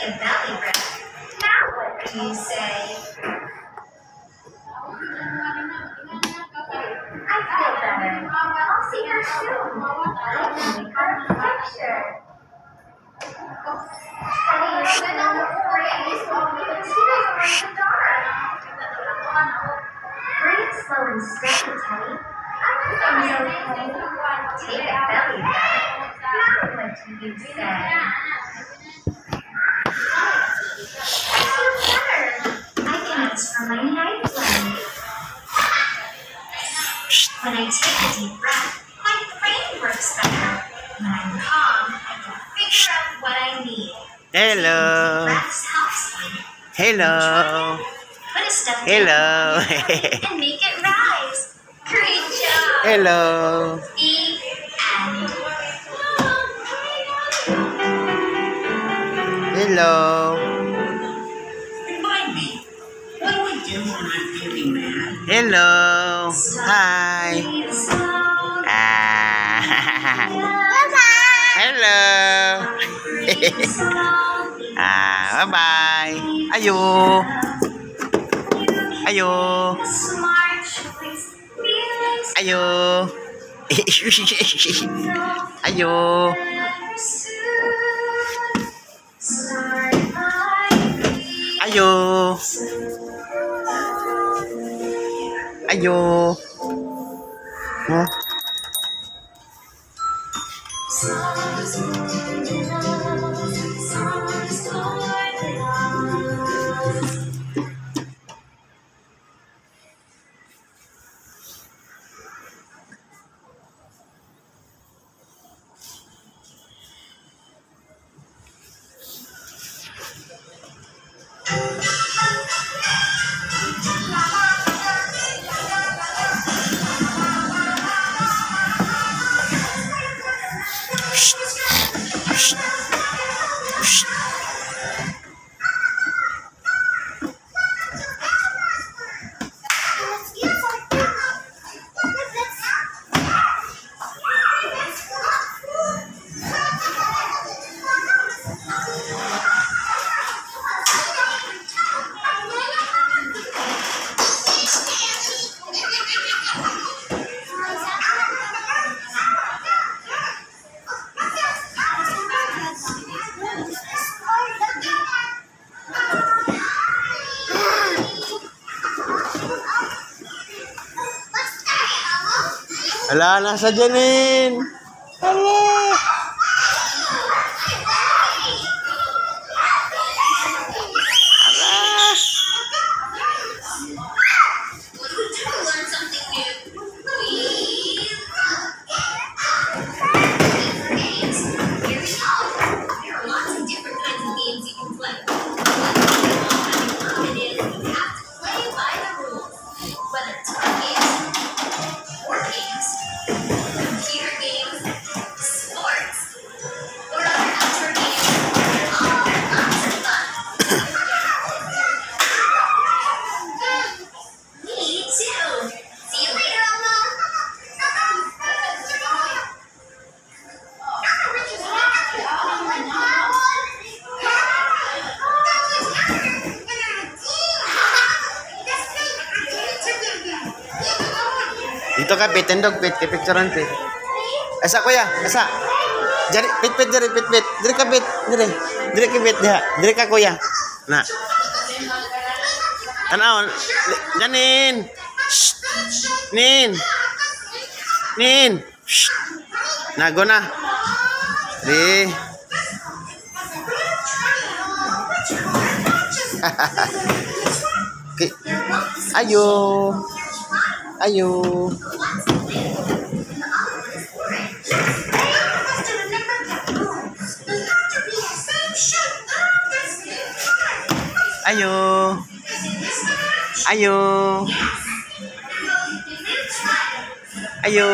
a belly rub. Now what do you say? I feel better. I'll see her soon. I can make her a picture. Bring it slow and steady, Teddy. Everything's okay. Take a belly rub. Now what do you say? I feel better. I think it's from my night flight. When I take a deep breath, my brain works better. When I'm calm, I can figure out what I need. Hello. Breaths helps me. Hello. Put a stuffed Hello. animal and make it rise. Great job. Hello. The end. Hello. Remind me, what do I do when I'm feeling mad? Hello. Hi. Hello. Bye-bye. Ayo. Ayo. Ayo. Ayo. Ayo. Ayo. Huh? Hala, nasa Janine. Hala. Dito ka, pit, tendog, pit, picturean, pit. Asa, kuya, asa. Jari, pit, pit, jari, pit, pit. Diri ka, pit, diri. Diri ka, pit, diha. Diri ka, kuya. Na. Tanaw, Janin. Shh. Nin. Nin. Shh. Nago na. Di. Okay. Ayo. Ayo. Ayo. Ayo. Ayo.